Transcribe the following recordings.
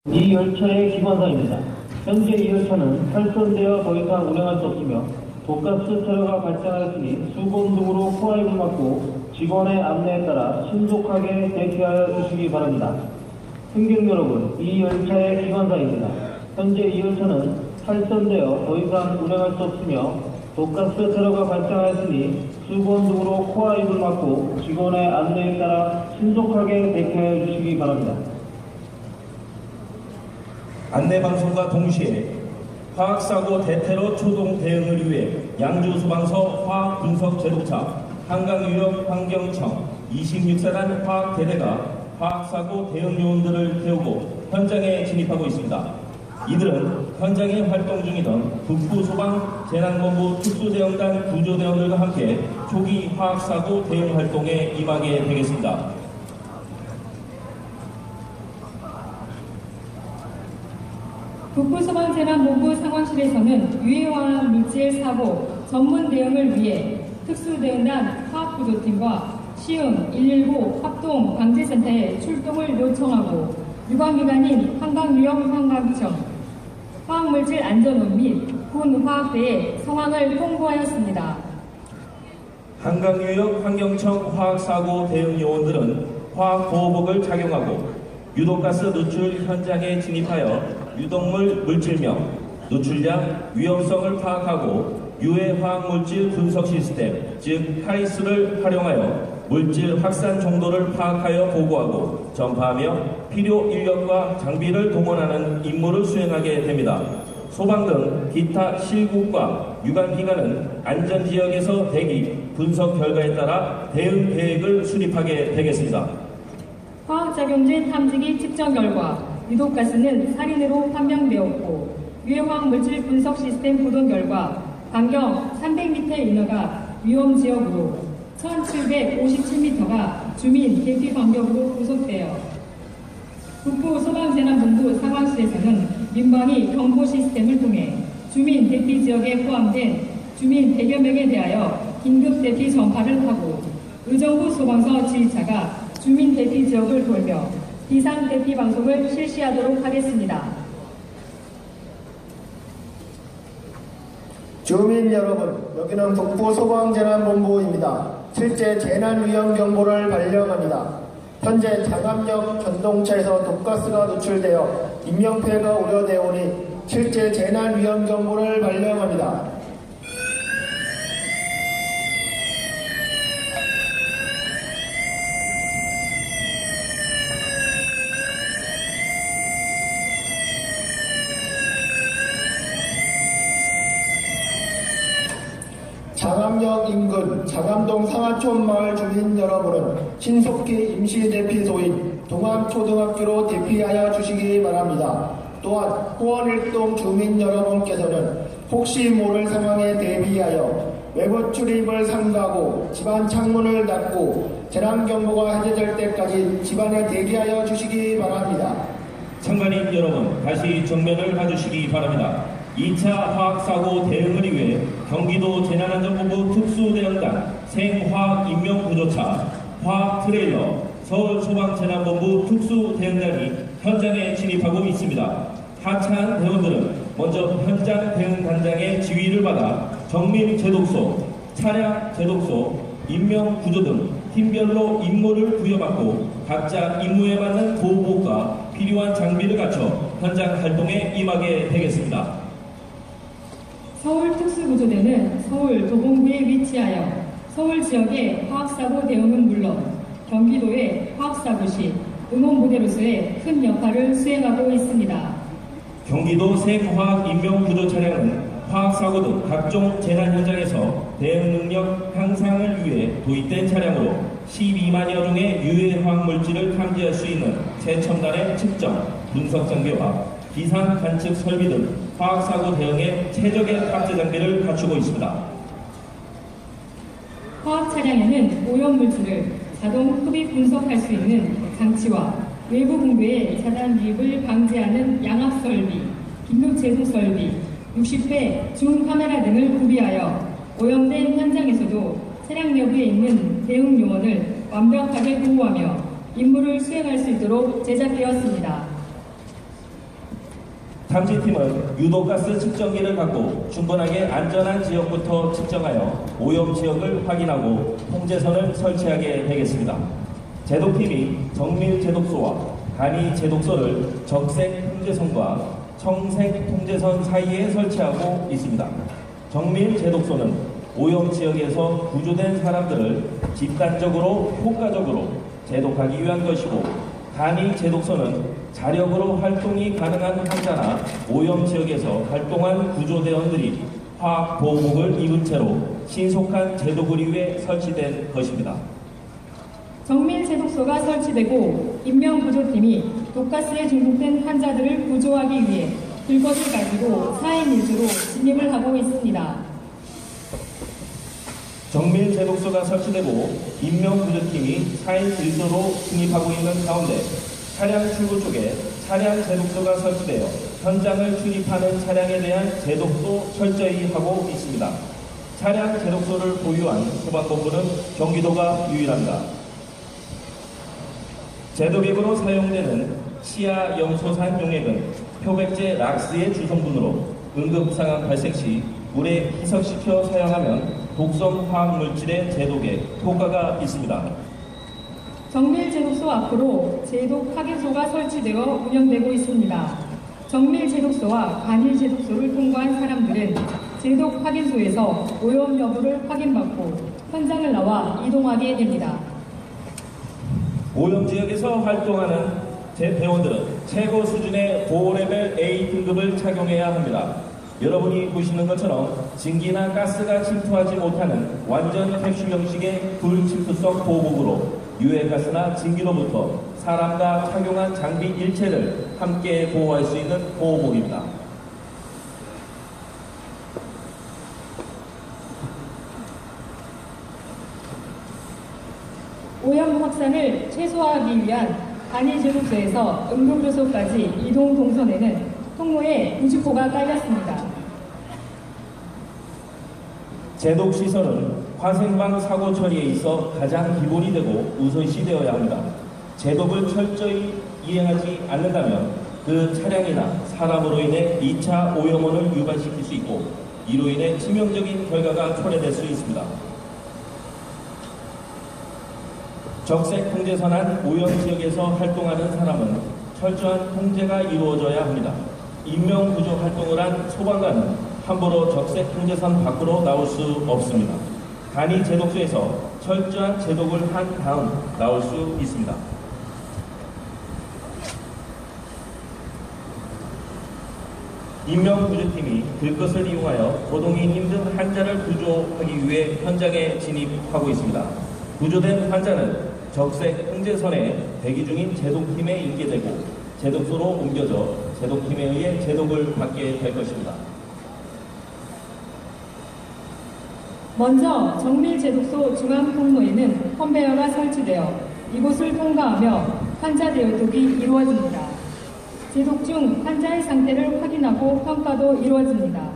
이 열차의 기관사입니다. 현재 이 열차는 탈선되어 더 이상 운행할 수 없으며 독가스 테러가 발생하였으니 수건 등으로 포화입을 막고 직원의 안내에 따라 신속하게 대피하여 주시기 바랍니다. 승객 여러분, 이 열차의 기관사입니다. 현재 이 열차는 탈선되어 더 이상 운행할 수 없으며 독가스 테러가 발생하였으니 수건 등으로 포화입을 막고 직원의 안내에 따라 신속하게 대피하여 주시기 바랍니다. 안내방송과 동시에 화학사고 대테러 초동 대응을 위해 양주소방서 화학분석제독차 한강유역 환경청 26사단 화학대대가 화학사고 대응요원들을 태우고 현장에 진입하고 있습니다. 이들은 현장에 활동 중이던 북부소방 재난본부 특수대응단 구조대원들과 함께 초기 화학사고 대응 활동에 임하게 되겠습니다. 북부소방재난본부 상황실에서는 유해화학 물질 사고 전문 대응을 위해 특수대응단 화학구조팀과 시흥 119 합동 방재센터에 출동을 요청하고 유관기관인 한강유역 환경청, 화학물질 안전원 및 군화학대에 상황을 통보하였습니다. 한강유역 환경청 화학사고 대응 요원들은 화학보호복을 착용하고 유독가스 누출 현장에 진입하여 유독물 물질명, 누출량, 위험성을 파악하고 유해화학물질 분석 시스템, 즉 카이스를 활용하여 물질 확산 정도를 파악하여 보고하고 전파하며 필요 인력과 장비를 동원하는 임무를 수행하게 됩니다. 소방 등 기타 실국과 유관기관은 안전지역에서 대기, 분석 결과에 따라 대응 계획을 수립하게 되겠습니다. 화학작용제 탐지기 측정 결과 유독가스는 살인으로 판명되었고 유해화학물질 분석 시스템 보도 결과 반경 300m 이내가 위험지역으로 1757m가 주민 대피 반경으로 구속되어 북부소방재난본부 상황실에서는 민방위 경보 시스템을 통해 주민 대피 지역에 포함된 주민 100여 명에 대하여 긴급 대피 전파를 하고 의정부 소방서 지휘차가 주민 대피 지역을 돌며 비상 대피 방송을 실시하도록 하겠습니다. 주민 여러분, 여기는 북부소방재난본부입니다. 실제 재난위험경보를 발령합니다. 현재 장암역 전동차에서 독가스가 노출되어 인명피해가 우려되오니 실제 재난위험경보를 발령합니다. 장암역 인근 장암동 상하촌 마을 주민 여러분은 신속히 임시대피소인 동암초등학교로 대피하여 주시기 바랍니다. 또한 호원일동 주민 여러분께서는 혹시 모를 상황에 대비하여 외부 출입을 삼가고 집안 창문을 닫고 재난경보가 해제될 때까지 집안에 대기하여 주시기 바랍니다. 참관인 여러분, 다시 정면을 봐주시기 바랍니다. 2차 화학사고 대응을 위해 경기도 재난안전본부 특수대응단 생화학인명구조차, 화학트레일러, 서울소방재난본부 특수대응단이 현장에 진입하고 있습니다. 하차한 대원들은 먼저 현장 대응단장의 지휘를 받아 정밀 제독소, 차량 제독소, 인명구조 등 팀별로 임무를 부여받고 각자 임무에 맞는 보호복과 필요한 장비를 갖춰 현장 활동에 임하게 되겠습니다. 서울특수구조대는 서울 도봉구에 위치하여 서울 지역의 화학사고 대응은 물론 경기도의 화학사고 시 응원부대로서의 큰 역할을 수행하고 있습니다. 경기도 생화학인명구조 차량은 화학사고 등 각종 재난 현장에서 대응 능력 향상을 위해 도입된 차량으로 12만여 종의 유해화학물질을 탐지할 수 있는 최첨단의 측정, 분석 장비와 비상 관측 설비 등 화학사고 대응에 최적의 탑재 장비를 갖추고 있습니다. 화학 차량에는 오염물질을 자동 흡입 분석할 수 있는 장치와 외부 공구의 차단 유입을 방지하는 양압 설비, 긴급 제소 설비, 60배 줌 카메라 등을 구비하여 오염된 현장에서도 차량 내부에 있는 대응 요원을 완벽하게 보호하며 임무를 수행할 수 있도록 제작되었습니다. 탐지팀은 유독가스 측정기를 갖고 충분하게 안전한 지역부터 측정하여 오염 지역을 확인하고 통제선을 설치하게 되겠습니다. 제독팀이 정밀 제독소와 간이 제독소를 적색 통제선과 청색 통제선 사이에 설치하고 있습니다. 정밀 제독소는 오염 지역에서 구조된 사람들을 집단적으로 효과적으로 제독하기 위한 것이고, 간이 제독소는 자력으로 활동이 가능한 환자나 오염 지역에서 활동한 구조대원들이 화학 보호복을 입은 채로 신속한 제독을 위해 설치된 것입니다. 정밀 제독소가 설치되고 인명구조팀이 독가스에 중독된 환자들을 구조하기 위해 불것을 가지고 4인 1조로 진입을 하고 있습니다. 정밀 제독소가 설치되고 인명구조팀이 4인 1조로 진입하고 있는 가운데 차량 출구 쪽에 차량 제독소가 설치되어 현장을 출입하는 차량에 대한 제독도 철저히 하고 있습니다. 차량 제독소를 보유한 소방본부는 경기도가 유일합니다. 제독액으로 사용되는 치아 염소산 용액은 표백제 락스의 주성분으로 응급상황 발생 시 물에 희석시켜 사용하면 독성 화학물질의 제독에 효과가 있습니다. 정밀 제독소 앞으로 제독 확인소가 설치되어 운영되고 있습니다. 정밀 제독소와 간이 제독소를 통과한 사람들은 제독 확인소에서 오염 여부를 확인받고 현장을 나와 이동하게 됩니다. 오염 지역에서 활동하는 대원들은 최고 수준의 고레벨 A 등급을 착용해야 합니다. 여러분이 보시는 것처럼 증기나 가스가 침투하지 못하는 완전 캡슐 형식의 불침투성 보호복으로 유해가스나 증기로부터 사람과 착용한 장비 일체를 함께 보호할 수 있는 보호복입니다. 오염 확산을 최소화하기 위한 간이 제독소에서 응급요소까지 이동 동선에는 통로에 우주포가 깔렸습니다. 제독시설은 화생방 사고 처리에 있어 가장 기본이 되고 우선시되어야 합니다. 제독을 철저히 이행하지 않는다면 그 차량이나 사람으로 인해 2차 오염원을 유발시킬 수 있고, 이로 인해 치명적인 결과가 초래될 수 있습니다. 적색 통제선한 오염 지역에서 활동하는 사람은 철저한 통제가 이루어져야 합니다. 인명구조 활동을 한 소방관은 함부로 적색 통제선 밖으로 나올 수 없습니다. 간이 제독소에서 철저한 제독을 한 다음 나올 수 있습니다. 인명구조팀이 들것을 이용하여 거동이 힘든 환자를 구조하기 위해 현장에 진입하고 있습니다. 구조된 환자는 적색 통제선에 대기 중인 제독팀에 인계되고 제독소로 옮겨져 제독팀에 의해 제독을 받게 될 것입니다. 먼저 정밀 제독소 중앙 통로에는 컨베이어가 설치되어 이곳을 통과하며 환자 대독이 이루어집니다. 제독 중 환자의 상태를 확인하고 평가도 이루어집니다.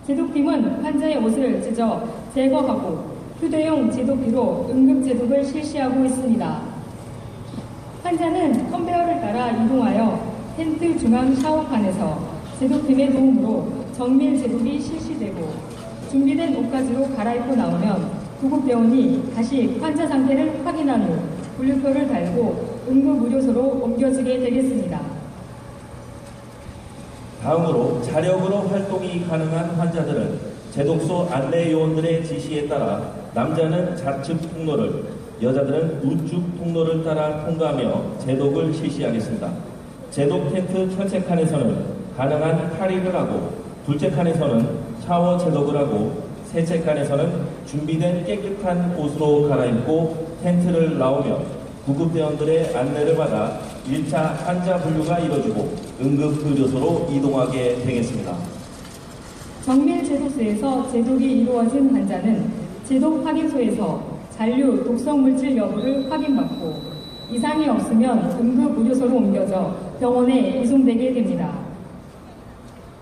제독팀은 환자의 옷을 찢어 제거하고 휴대용 제독기로 응급 제독을 실시하고 있습니다. 환자는 컨베이어를 따라 이동하여 텐트 중앙 샤워판에서 제독팀의 도움으로 정밀 제독이 실시되고 준비된 옷가지로 갈아입고 나오면 구급대원이 다시 환자 상태를 확인한 후 분류표를 달고 응급의료소로 옮겨지게 되겠습니다. 다음으로 자력으로 활동이 가능한 환자들은 제독소 안내 요원들의 지시에 따라 남자는 좌측 통로를, 여자들은 우측 통로를 따라 통과하며 제독을 실시하겠습니다. 제독 텐트 첫째 칸에서는 가능한 탈의를 하고, 둘째 칸에서는 샤워 제독을 하고, 셋째 칸에서는 준비된 깨끗한 옷으로 갈아입고 텐트를 나오며 구급대원들의 안내를 받아 1차 환자 분류가 이뤄지고 응급의료소로 이동하게 되겠습니다. 정밀 제독소에서 제독이 이루어진 환자는 제독 확인소에서 잔류 독성 물질 여부를 확인받고 이상이 없으면 응급의료소로 옮겨져 병원에 이송되게 됩니다.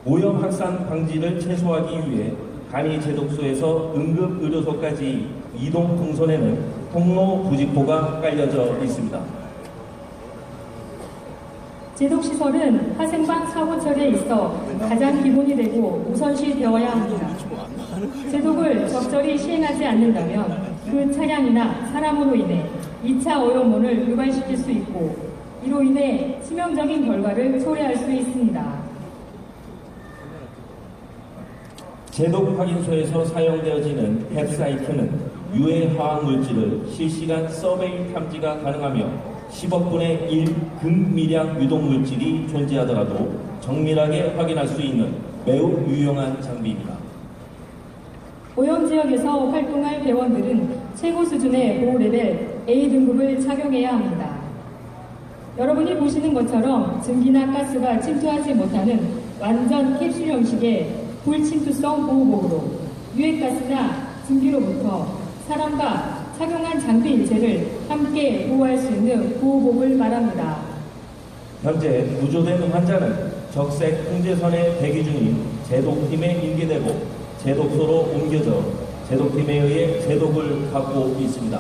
오염 확산 방지를 최소화하기 위해 간이 제독소에서 응급의료소까지 이동 동선에는 통로 부직포가 깔려져 있습니다. 제독시설은 화생방 사고 처리에 있어 가장 기본이 되고 우선시 되어야 합니다. 제독을 적절히 시행하지 않는다면 그 차량이나 사람으로 인해 2차 오염물을 유발시킬 수 있고 이로 인해 치명적인 결과를 초래할 수 있습니다. 제독 확인소에서 사용되어지는 햅사이트는 유해 화학 물질을 실시간 서베이 탐지가 가능하며 10억분의 1 극미량 유독 물질이 존재하더라도 정밀하게 확인할 수 있는 매우 유용한 장비입니다. 오염지역에서 활동할 배원들은 최고 수준의 보호 레벨 A등급을 착용해야 합니다. 여러분이 보시는 것처럼 증기나 가스가 침투하지 못하는 완전 캡슐 형식의 불침투성 보호복으로 유해가스나 증기로부터 사람과 착용한 장비 일체를 함께 보호할 수 있는 보호복을 말합니다. 현재 구조된 환자는 적색 홍제선에 대기 중인 제독팀에 인계되고 제독소로 옮겨져 제독팀에 의해 제독을 받고 있습니다.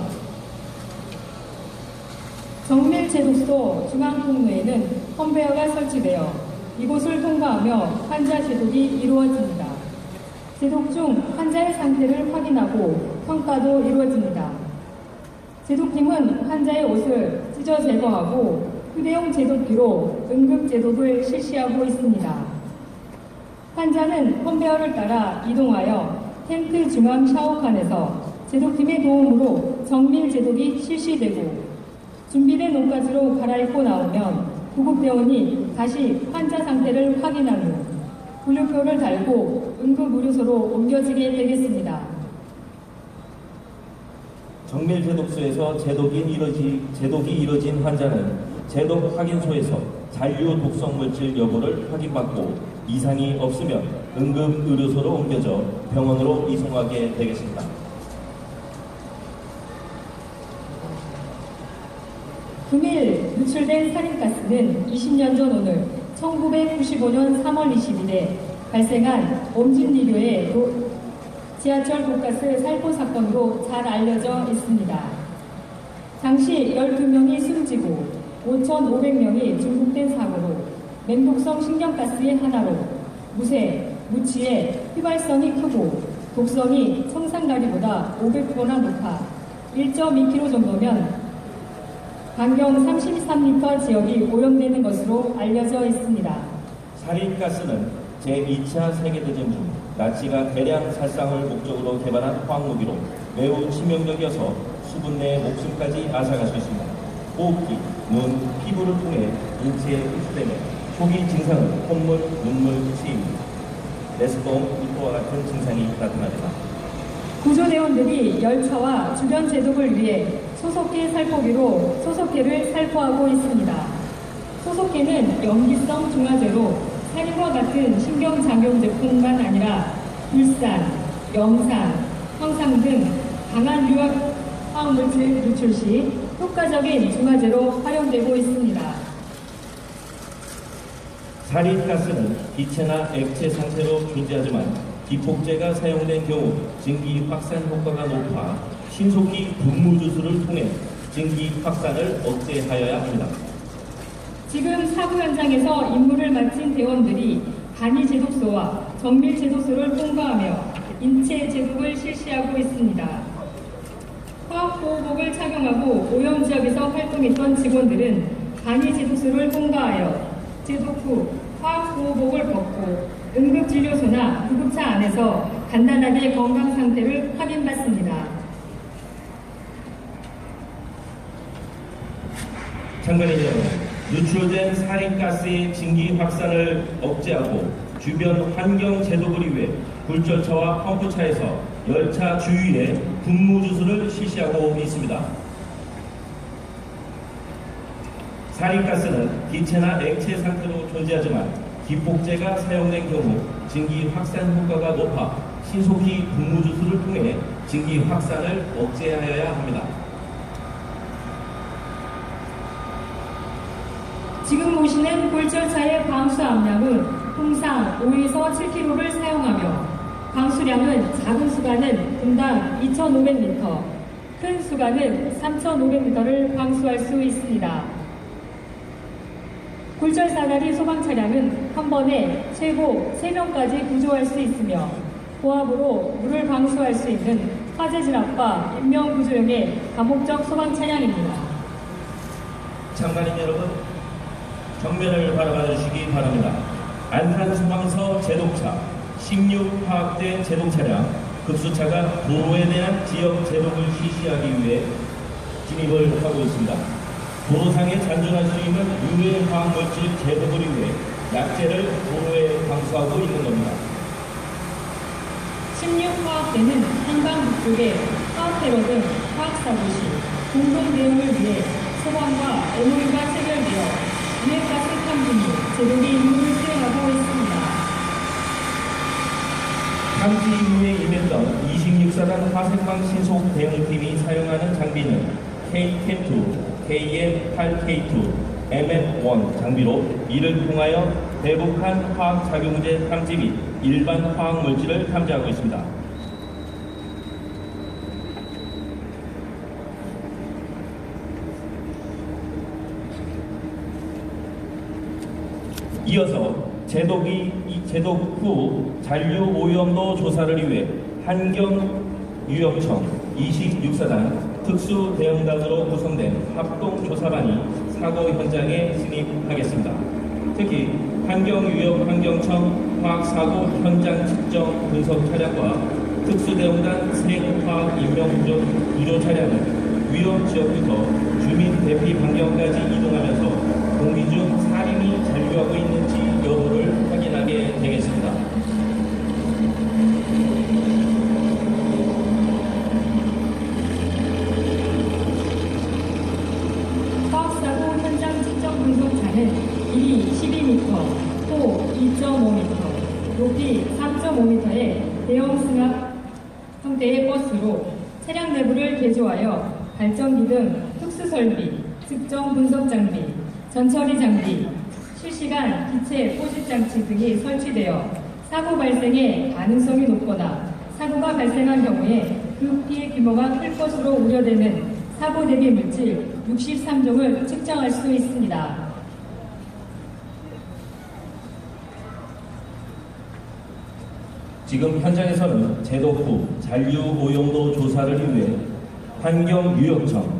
정밀 제독소 중앙통로에는 컨베어가 설치되어 이곳을 통과하며 환자 제독이 이루어집니다. 제독 중 환자의 상태를 확인하고 평가도 이루어집니다. 제독팀은 환자의 옷을 찢어 제거하고 휴대용 제독기로 응급 제독을 실시하고 있습니다. 환자는 컨베어를 따라 이동하여 텐트 중앙 샤워칸에서 제독팀의 도움으로 정밀 제독이 실시되고 준비된 옷가지로 갈아입고 나오면 구급대원이 다시 환자 상태를 확인한 후 분류표를 달고 응급의료소로 옮겨지게 되겠습니다. 정밀 제독소에서 제독이 이뤄진 환자는 제독 확인소에서 잔류 독성 물질 여부를 확인받고 이상이 없으면 응급의료소로 옮겨져 병원으로 이송하게 되겠습니다. 금일 누출된 살인가스는 20년 전 오늘 1995년 3월 20일에 발생한 옴진리교의 지하철 독가스 살포 사건으로 잘 알려져 있습니다. 당시 12명이 숨지고 5,500명이 중국된 사고로 맹독성 신경가스의 하나로 무쇠, 무취에 휘발성이 크고 독성이 청산가리보다 500%나 높아 1.2km 정도면 반경 33m 지역이 오염되는 것으로 알려져 있습니다. 살인가스는 제2차 세계대전 중 나치가 대량 살상을 목적으로 개발한 화학무기로 매우 치명적이어서 수분 내 목숨까지 앗아갈 수 있습니다. 호흡기, 눈, 피부를 통해 인체에 흡수되며 초기 증상은 콧물, 눈물, 침, 내스동, 이토와 같은 증상이 나타납니다. 구조대원들이 열차와 주변 제독을 위해 소속해 살포기로 소속해를 살포하고 있습니다. 소속해는 염기성 중화제로 살인과 같은 신경장용 제품만 아니라 불산, 염산, 황상 등 강한 유학 화학물질 누출 시 효과적인 중화제로 활용되고 있습니다. 살인가스는 기체나 액체 상태로 존재하지만 기폭제가 사용된 경우 증기 확산 효과가 높아 신속히 분무주술을 통해 증기 확산을 억제하여야 합니다. 지금 사고 현장에서 임무를 마친 대원들이 간이 제독소와 정밀 제독소를 통과하며 인체 제독을 실시하고 있습니다. 화학보호복을 착용하고 오염지역에서 활동했던 직원들은 간이 제독소를 통과하여 제독 후 화학보호복을 벗고 응급진료소나 구급차 안에서 간단하게 건강 상태를 확인받습니다. 장관님 여러분, 누출된 살인가스의 증기 확산을 억제하고 주변 환경 제독을 위해 굴절차와 펌프차에서 열차 주위에 분무주술을 실시하고 있습니다. 살인가스는 기체나 액체 상태로 존재하지만 기폭제가 사용된 경우 증기 확산 효과가 높아 신속히 분무주술을 통해 증기 확산을 억제하여야 합니다. 지금 보시는 굴절차의 방수 압력은 통상 5에서 7kg를 사용하며 방수량은 작은 수가는 분당 2,500m, 큰 수가는 3,500m를 방수할 수 있습니다. 굴절 사다리 소방 차량은 한 번에 최고 3명까지 구조할 수 있으며 고압으로 물을 방수할 수 있는 화재 진압과 인명 구조용의 다목적 소방 차량입니다. 참가인 여러분, 정면을 바라봐 주시기 바랍니다. 안산소방서 제독차, 16화학대 제독차량, 급수차가 도로에 대한 지역 제독을 실시하기 위해 진입을 하고 있습니다. 도로상에 잔존할 수 있는 유해 화학물질 제거를 위해 약재를 도로에 방수하고 있는 겁니다. 16화학대는 한강 북쪽에 화학테러 등 화학사고 시 공동 대응을 위해 소방과 MOU가 체결되어 유해가스 탐지 및 제독의 임무를 수행하고 있습니다. 탐지 임무에 임했던 26사단 화생방 신속 대응팀이 사용하는 장비는 KCAM2, KM8K2, MF1 장비로 이를 통하여 대북한 화학작용제 탐지 및 일반 화학물질을 탐지하고 있습니다. 이어서 제독 후 잔류 오염도 조사를 위해 환경유역청 26사단 특수대응단으로 구성된 합동조사반이 사고 현장에 진입하겠습니다. 특히 환경유역환경청 화학사고 현장 측정 분석 차량과 특수대응단 생화학인명구조 차량은 위험지역부터 주민 대피 반경까지 이동하면서 공기 중 살인이 잔류하고 있는지 여부를 확인하게 되겠습니다. 화학사고 현장 측정 분석차는 길이 12m, 호 2.5m, 높이 3.5m의 대형 승합 형태의 버스로 차량 내부를 개조하여 발전기 등 특수설비, 측정 분석 장비, 전처리 장비, 실시간 기체 포집 장치 등이 설치되어 사고 발생의 가능성이 높거나 사고가 발생한 경우에 그 피해 규모가 클 것으로 우려되는 사고 대비 물질 63종을 측정할 수 있습니다. 지금 현장에서는 제독 후 잔류 오염도 조사를 위해 환경유역청